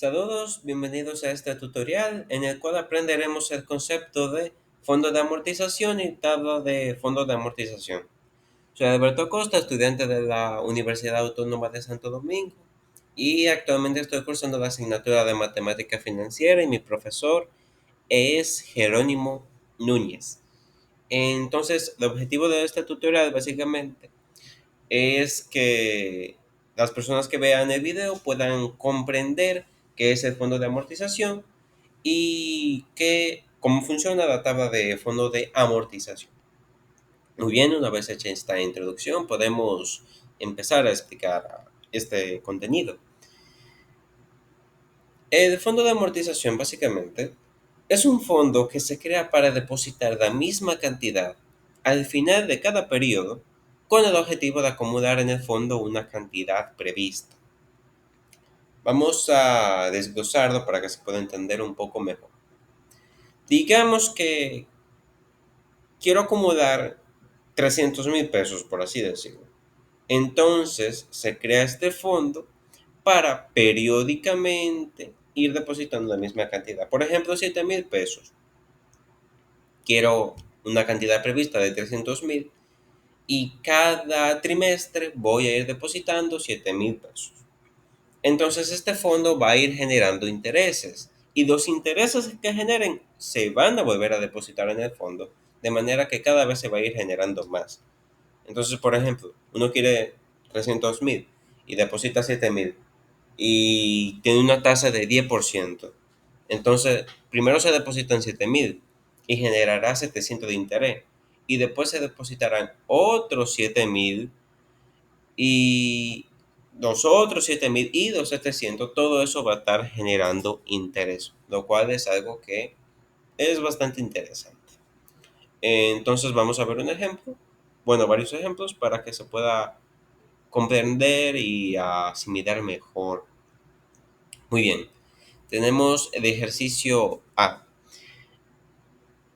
Saludos, bienvenidos a este tutorial en el cual aprenderemos el concepto de fondo de amortización y tabla de fondo de amortización. Soy Alberto Costa, estudiante de la Universidad Autónoma de Santo Domingo y actualmente estoy cursando la asignatura de Matemática Financiera y mi profesor es Jerónimo Núñez. Entonces, el objetivo de este tutorial básicamente es que las personas que vean el video puedan comprender qué es el fondo de amortización y cómo funciona la tabla de fondo de amortización. Muy bien, una vez hecha esta introducción, podemos empezar a explicar este contenido. El fondo de amortización básicamente es un fondo que se crea para depositar la misma cantidad al final de cada periodo con el objetivo de acumular en el fondo una cantidad prevista. Vamos a desglosarlo para que se pueda entender un poco mejor. Digamos que quiero acumular 300,000 pesos, por así decirlo. Entonces se crea este fondo para periódicamente ir depositando la misma cantidad. Por ejemplo, 7,000 pesos. Quiero una cantidad prevista de 300,000 y cada trimestre voy a ir depositando 7,000 pesos. Entonces este fondo va a ir generando intereses y los intereses que generen se van a volver a depositar en el fondo, de manera que cada vez se va a ir generando más. Entonces, por ejemplo, uno quiere 300,000 y deposita 7,000 y tiene una tasa de 10%. Entonces, primero se depositan 7,000 y generará 700 de interés. Y después se depositarán otros 7,000 y los otros 7,000 y los 700. Todo eso va a estar generando interés, lo cual es algo que es bastante interesante. Entonces, vamos a ver un ejemplo, bueno, varios ejemplos para que se pueda comprender y asimilar mejor. Muy bien, tenemos el ejercicio A,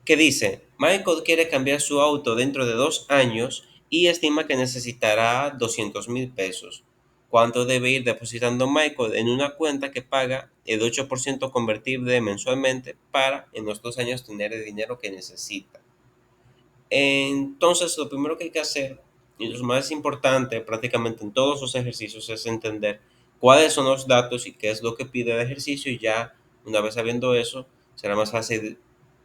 que dice, Michael quiere cambiar su auto dentro de 2 años y estima que necesitará 200,000 pesos. ¿Cuánto debe ir depositando Michael en una cuenta que paga el 8% convertible mensualmente para en los 2 años tener el dinero que necesita? Entonces, lo primero que hay que hacer, y lo más importante prácticamente en todos los ejercicios, es entender cuáles son los datos y qué es lo que pide el ejercicio, y ya una vez sabiendo eso, será más fácil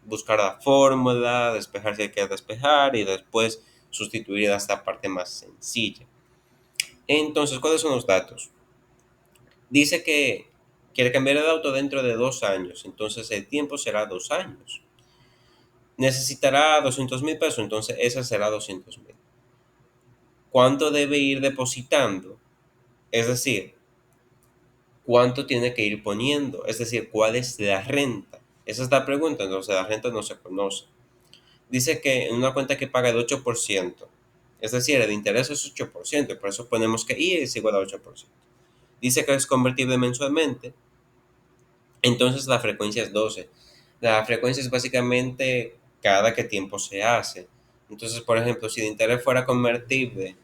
buscar la fórmula, despejar si hay que despejar y después sustituir a esta parte más sencilla. Entonces, ¿cuáles son los datos? Dice que quiere cambiar el auto dentro de 2 años, entonces el tiempo será 2 años. Necesitará 200,000 pesos, entonces ese será 200,000. ¿Cuánto debe ir depositando? Es decir, ¿cuánto tiene que ir poniendo? Es decir, ¿cuál es la renta? Esa es la pregunta, entonces la renta no se conoce. Dice que en una cuenta que paga el 8%, es decir, el interés es 8%, y por eso ponemos que I es igual a 8%. Dice que es convertible mensualmente, entonces la frecuencia es 12. La frecuencia es básicamente cada qué tiempo se hace. Entonces, por ejemplo, si el interés fuera convertible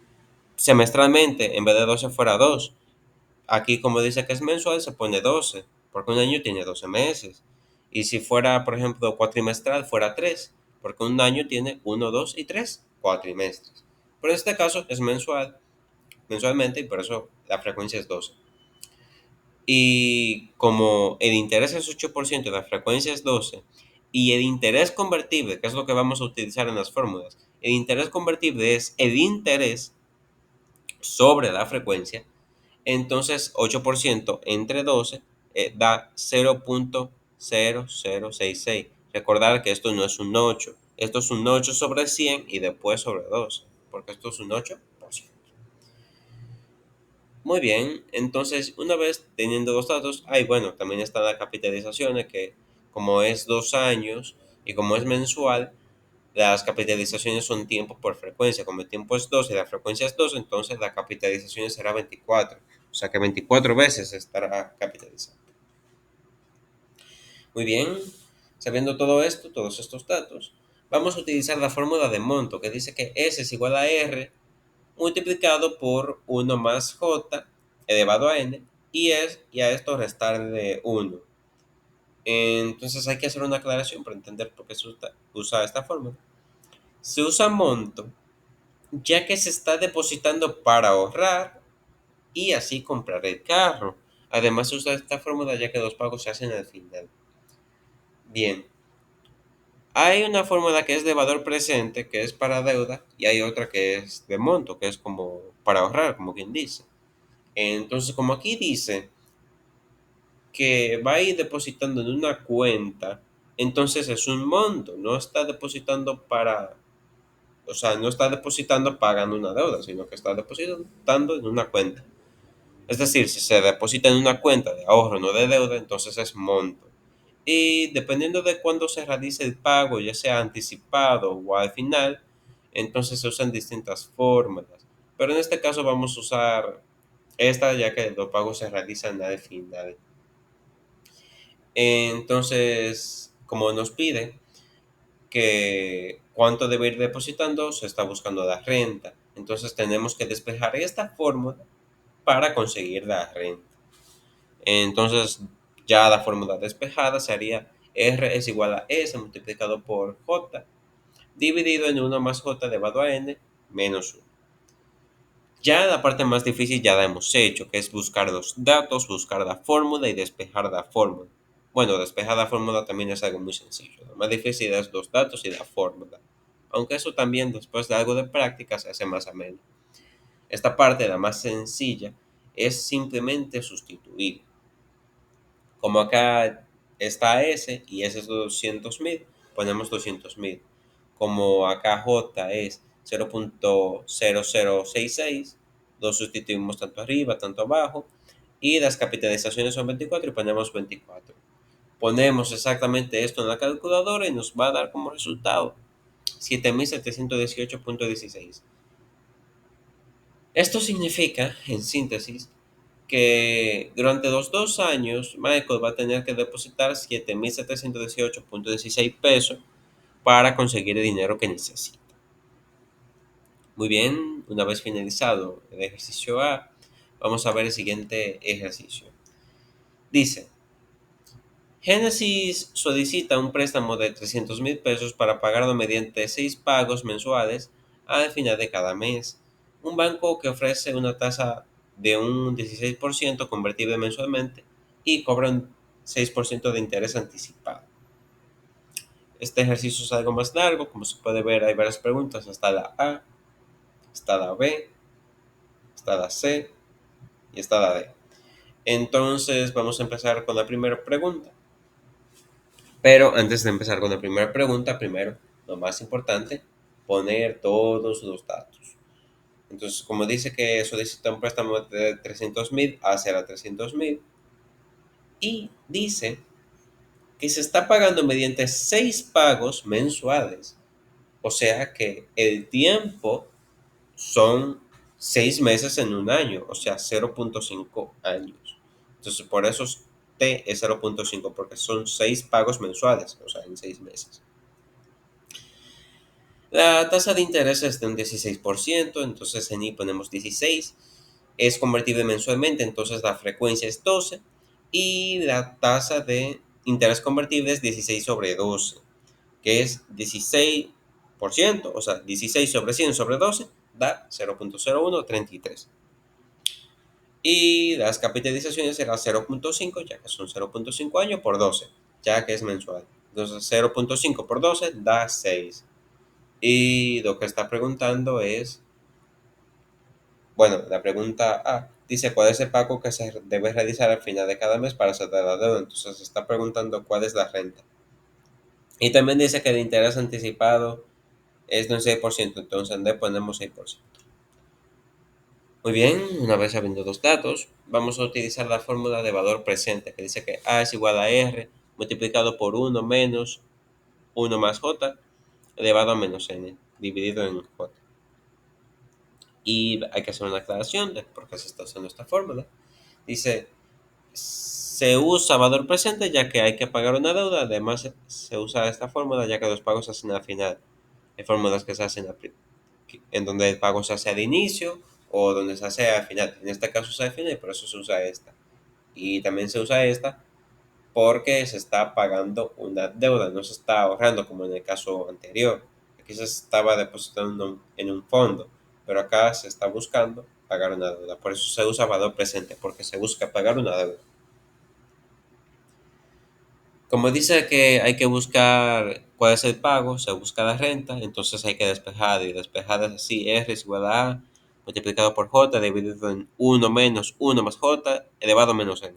semestralmente, en vez de 12 fuera 2. Aquí, como dice que es mensual, se pone 12, porque un año tiene 12 meses. Y si fuera, por ejemplo, cuatrimestral, fuera 3, porque un año tiene 1, 2 y 3 cuatrimestres. Pero en este caso es mensual, mensualmente, y por eso la frecuencia es 12. Y como el interés es 8%, la frecuencia es 12, y el interés convertible, que es lo que vamos a utilizar en las fórmulas, el interés convertible es el interés sobre la frecuencia. Entonces 8% entre 12 da 0.0066. Recordar que esto no es un 8, esto es un 8 sobre 100 y después sobre 12, porque esto es un 8%. Muy bien, entonces una vez teniendo los datos, bueno, también están las capitalizaciones, que como es 2 años y como es mensual, las capitalizaciones son tiempo por frecuencia. Como el tiempo es 12 y la frecuencia es 2, entonces la capitalización será 24. O sea que 24 veces estará capitalizado. Muy bien, sabiendo todo esto, todos estos datos, vamos a utilizar la fórmula de monto, que dice que S es igual a R multiplicado por 1 más J elevado a N y a esto restarle 1. Entonces hay que hacer una aclaración para entender por qué se usa esta fórmula. Se usa monto ya que se está depositando para ahorrar y así comprar el carro. Además se usa esta fórmula ya que los pagos se hacen al final. Bien, hay una fórmula que es de valor presente, que es para deuda, y hay otra que es de monto, que es como para ahorrar, como quien dice. Entonces, como aquí dice que va a ir depositando en una cuenta, entonces es un monto, no está depositando para, o sea, no está depositando pagando una deuda, sino que está depositando en una cuenta. Es decir, si se deposita en una cuenta de ahorro, no de deuda, entonces es monto. Y dependiendo de cuándo se realice el pago, ya sea anticipado o al final, entonces se usan distintas fórmulas. Pero en este caso vamos a usar esta ya que los pagos se realizan al final. Entonces, como nos pide que cuánto debe ir depositando, se está buscando la renta. Entonces tenemos que despejar esta fórmula para conseguir la renta. Entonces, ya la fórmula despejada sería R es igual a S multiplicado por J dividido en 1 más J elevado a N menos 1. Ya la parte más difícil ya la hemos hecho, que es buscar los datos, buscar la fórmula y despejar la fórmula. Bueno, despejar la fórmula también es algo muy sencillo. Lo más difícil es los datos y la fórmula. Aunque eso también después de algo de práctica se hace más ameno. Esta parte, la más sencilla, es simplemente sustituir. Como acá está S y S es 200.000, ponemos 200.000. Como acá J es 0.0066, lo sustituimos tanto arriba, tanto abajo. Y las capitalizaciones son 24 y ponemos 24. Ponemos exactamente esto en la calculadora y nos va a dar como resultado 7.718.16. Esto significa, en síntesis, que durante los 2 años Michael va a tener que depositar 7.718.16 pesos para conseguir el dinero que necesita. Muy bien, una vez finalizado el ejercicio A, vamos a ver el siguiente ejercicio. Dice, Génesis solicita un préstamo de 300.000 pesos para pagarlo mediante 6 pagos mensuales al final de cada mes. Un banco que ofrece una tasa de un 16% convertible mensualmente y cobra un 6% de interés anticipado. Este ejercicio es algo más largo, como se puede ver hay varias preguntas, está la A, está la B, está la C y está la D. Entonces vamos a empezar con la primera pregunta. Pero antes de empezar con la primera pregunta, primero, lo más importante, poner todos los datos. Entonces, como dice que solicita un préstamo de 300.000, hace a 300.000. Y dice que se está pagando mediante 6 pagos mensuales. O sea que el tiempo son 6 meses en un año, o sea, 0.5 años. Entonces, por eso T es 0.5, porque son 6 pagos mensuales, o sea, en 6 meses. La tasa de interés es de un 16%, entonces en I ponemos 16. Es convertible mensualmente, entonces la frecuencia es 12. Y la tasa de interés convertible es 16 sobre 12, que es 16%, o sea, 16 sobre 100 sobre 12 da 0.0133. Y las capitalizaciones será 0.5, ya que son 0.5 años por 12, ya que es mensual. Entonces 0.5 por 12 da 6. Y lo que está preguntando es, bueno, la pregunta A dice cuál es el pago que se debe realizar al final de cada mes para saldar la deuda. Entonces se está preguntando cuál es la renta. Y también dice que el interés anticipado es de un 6%, entonces en D ponemos 6%. Muy bien, una vez sabiendo los datos, vamos a utilizar la fórmula de valor presente, que dice que A es igual a R multiplicado por 1 menos 1 más J elevado a menos N, dividido en J. Y hay que hacer una aclaración de por qué se está usando esta fórmula. Dice, se usa valor presente ya que hay que pagar una deuda, además se usa esta fórmula ya que los pagos se hacen al final. Hay fórmulas que se hacen en donde el pago se hace al inicio o donde se hace al final. En este caso se hace al final y por eso se usa esta. Y también se usa esta porque se está pagando una deuda, no se está ahorrando como en el caso anterior. Aquí se estaba depositando en un fondo, pero acá se está buscando pagar una deuda. Por eso se usa valor presente, porque se busca pagar una deuda. Como dice que hay que buscar cuál es el pago, se busca la renta, entonces hay que despejar, y despejar es así: R es igual a multiplicado por J dividido en uno menos uno más J elevado a menos N.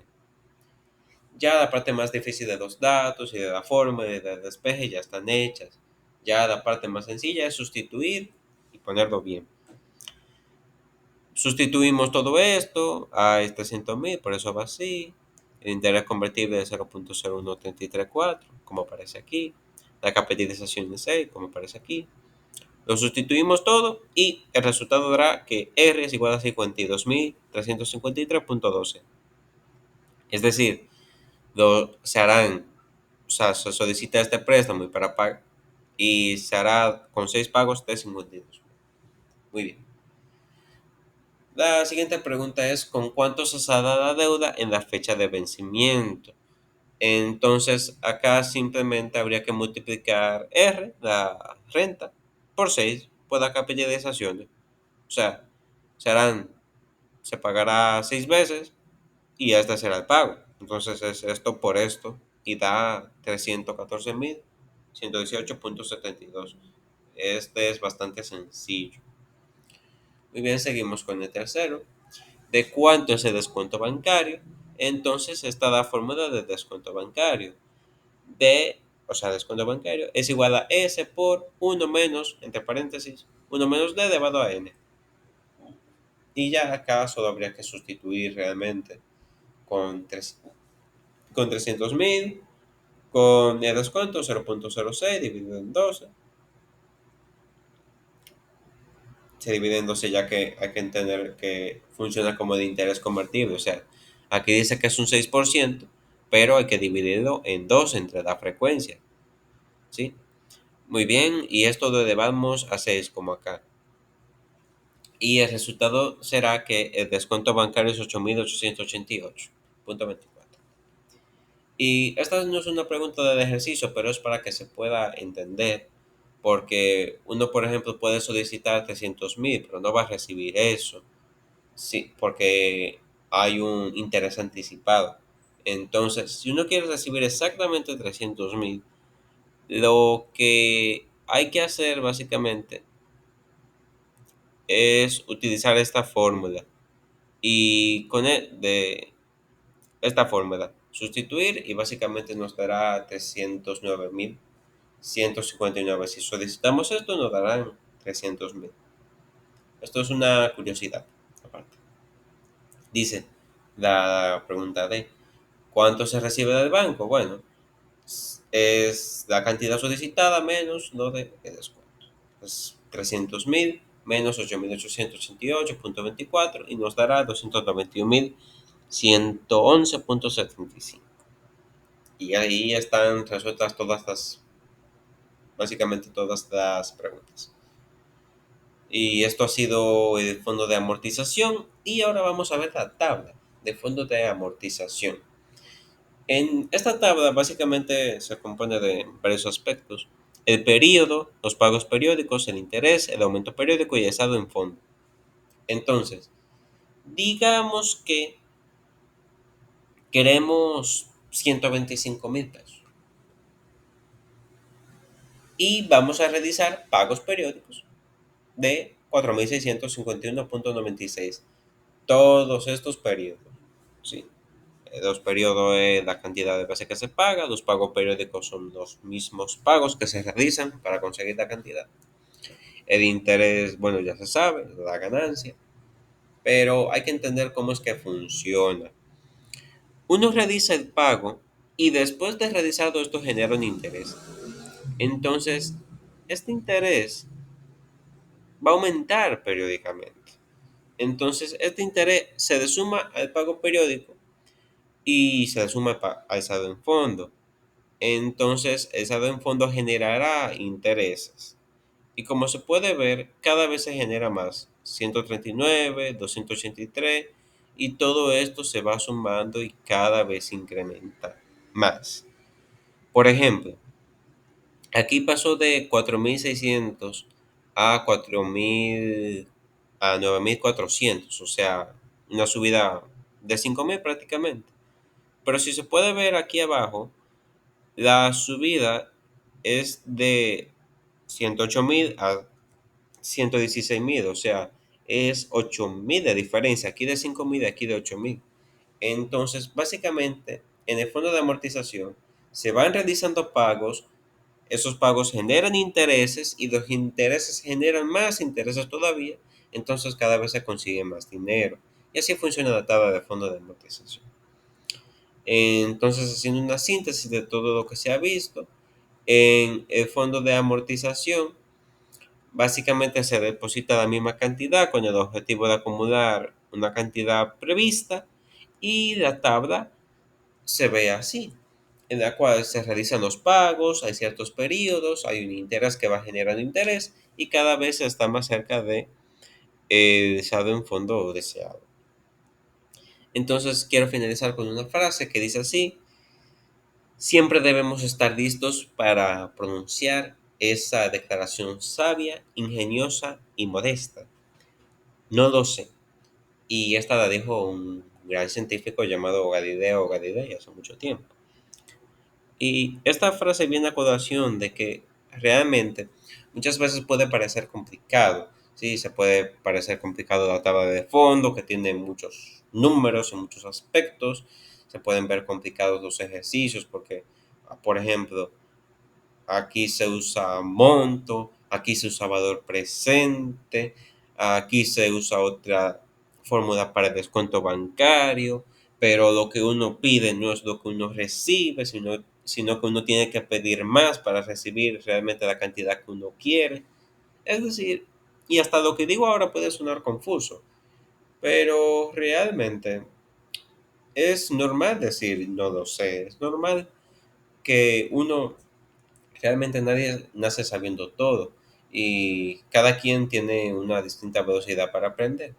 Ya la parte más difícil de los datos y de la forma y del despeje ya están hechas. Ya la parte más sencilla es sustituir y ponerlo bien. Sustituimos todo esto a 300.000, por eso va así. El interés convertible de 0.01334, como aparece aquí. La capitalización de 6, como aparece aquí. Lo sustituimos todo y el resultado dará que R es igual a 52.353.12. Es decir, se harán, o sea, se solicita este préstamo y para pagar, y se hará con 6 pagos de 52. Muy bien. La siguiente pregunta es: ¿con cuánto se saldrá la deuda en la fecha de vencimiento? Entonces, acá simplemente habría que multiplicar R, la renta, por 6 por la capitalización. O sea, serán, se pagará 6 veces y este será el pago. Entonces es esto por esto y da 314.118.72. Este es bastante sencillo. Muy bien, seguimos con el tercero. ¿De cuánto es el descuento bancario? Entonces está la fórmula de descuento bancario. D, o sea, descuento bancario, es igual a S por 1 menos, entre paréntesis, 1 menos D elevado a N. Y ya acá solo habría que sustituir realmente con, con 300.000, con el descuento 0.06 dividido en 12. Se divide en 12 ya que hay que entender que funciona como de interés convertible. O sea, aquí dice que es un 6%, pero hay que dividirlo en 2 entre la frecuencia. ¿Sí? Muy bien, y esto lo elevamos a 6 como acá. Y el resultado será que el descuento bancario es 8.888.24. Y esta no es una pregunta del ejercicio, pero es para que se pueda entender, porque uno, por ejemplo, puede solicitar 300.000, pero no va a recibir eso, sí, porque hay un interés anticipado. Entonces, si uno quiere recibir exactamente 300.000, lo que hay que hacer básicamente es utilizar esta fórmula y con de esta fórmula sustituir y básicamente nos dará 309.159. Si solicitamos esto nos darán 300.000. Esto es una curiosidad aparte. Dice la pregunta de ¿cuánto se recibe del banco? Bueno, es la cantidad solicitada menos lo de descuento. Es 300.000 menos 8.888.24 y nos dará 291.111.75. Y ahí están resueltas básicamente todas las preguntas. Y esto ha sido el fondo de amortización. Y ahora vamos a ver la tabla de fondo de amortización. En esta tabla básicamente se compone de varios aspectos: el periodo, los pagos periódicos, el interés, el aumento periódico y el saldo en fondo. Entonces, digamos que queremos 125.000 pesos y vamos a realizar pagos periódicos de 4.651.96. Todos estos periodos, ¿sí? Los periodos es la cantidad de veces que se paga, los pagos periódicos son los mismos pagos que se realizan para conseguir la cantidad. El interés, bueno, ya se sabe, la ganancia, pero hay que entender cómo es que funciona. Uno realiza el pago y después de realizado esto genera un interés. Entonces, este interés va a aumentar periódicamente. Entonces, este interés se le suma al pago periódico y se le suma al saldo en fondo. Entonces, el saldo en fondo generará intereses. Y como se puede ver, cada vez se genera más: 139, 283, y todo esto se va sumando y cada vez incrementa más. Por ejemplo, aquí pasó de 4.600 a 4.000 a 9.400, o sea, una subida de 5.000 prácticamente. Pero si se puede ver aquí abajo, la subida es de 108.000 a 116.000, o sea, es 8.000 de diferencia, aquí de 5.000, aquí de 8.000. Entonces, básicamente, en el fondo de amortización se van realizando pagos, esos pagos generan intereses y los intereses generan más intereses todavía, entonces cada vez se consigue más dinero. Y así funciona la tabla de fondo de amortización. Entonces, haciendo una síntesis de todo lo que se ha visto, en el fondo de amortización, básicamente se deposita la misma cantidad con el objetivo de acumular una cantidad prevista y la tabla se ve así, en la cual se realizan los pagos, hay ciertos periodos, hay un interés que va generando interés y cada vez se está más cerca de deseado en fondo deseado. Entonces quiero finalizar con una frase que dice así: siempre debemos estar listos para pronunciar esa declaración sabia, ingeniosa y modesta. No lo sé. Y esta la dijo un gran científico llamado Galileo Galilei hace mucho tiempo. Y esta frase viene a colación de que realmente muchas veces puede parecer complicado. Sí, se puede parecer complicado la tabla de fondo, que tiene muchos números y muchos aspectos. Se pueden ver complicados los ejercicios porque, por ejemplo, aquí se usa monto, aquí se usa valor presente, aquí se usa otra fórmula para el descuento bancario, pero lo que uno pide no es lo que uno recibe, sino que uno tiene que pedir más para recibir realmente la cantidad que uno quiere. Es decir, y hasta lo que digo ahora puede sonar confuso, pero realmente es normal decir no lo sé, es normal que uno realmente nadie nace sabiendo todo y cada quien tiene una distinta velocidad para aprender.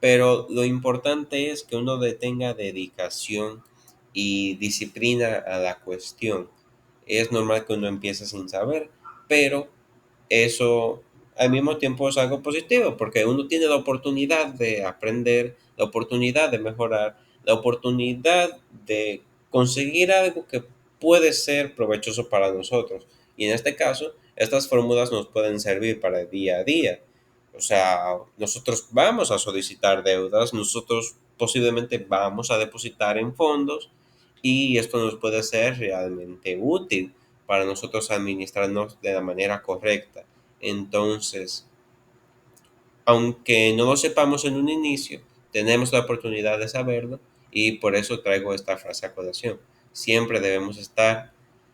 Pero lo importante es que uno le tenga dedicación y disciplina a la cuestión. Es normal que uno empiece sin saber, pero eso al mismo tiempo es algo positivo porque uno tiene la oportunidad de aprender, la oportunidad de mejorar, la oportunidad de conseguir algo que puede ser provechoso para nosotros. Y en este caso, estas fórmulas nos pueden servir para el día a día. O sea, nosotros vamos a solicitar deudas, nosotros posiblemente vamos a depositar en fondos y esto nos puede ser realmente útil para nosotros administrarnos de la manera correcta. Entonces, aunque no lo sepamos en un inicio, tenemos la oportunidad de saberlo y por eso traigo esta frase a colación. Siempre debemos estar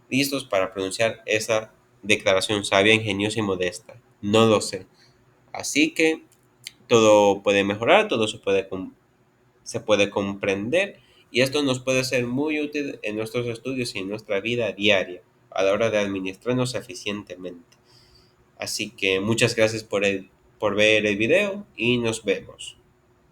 listos para pronunciar esa declaración sabia, ingeniosa y modesta. No lo sé. Así que todo puede mejorar, todo se puede comprender y esto nos puede ser muy útil en nuestros estudios y en nuestra vida diaria a la hora de administrarnos eficientemente. Así que muchas gracias por ver el video y nos vemos.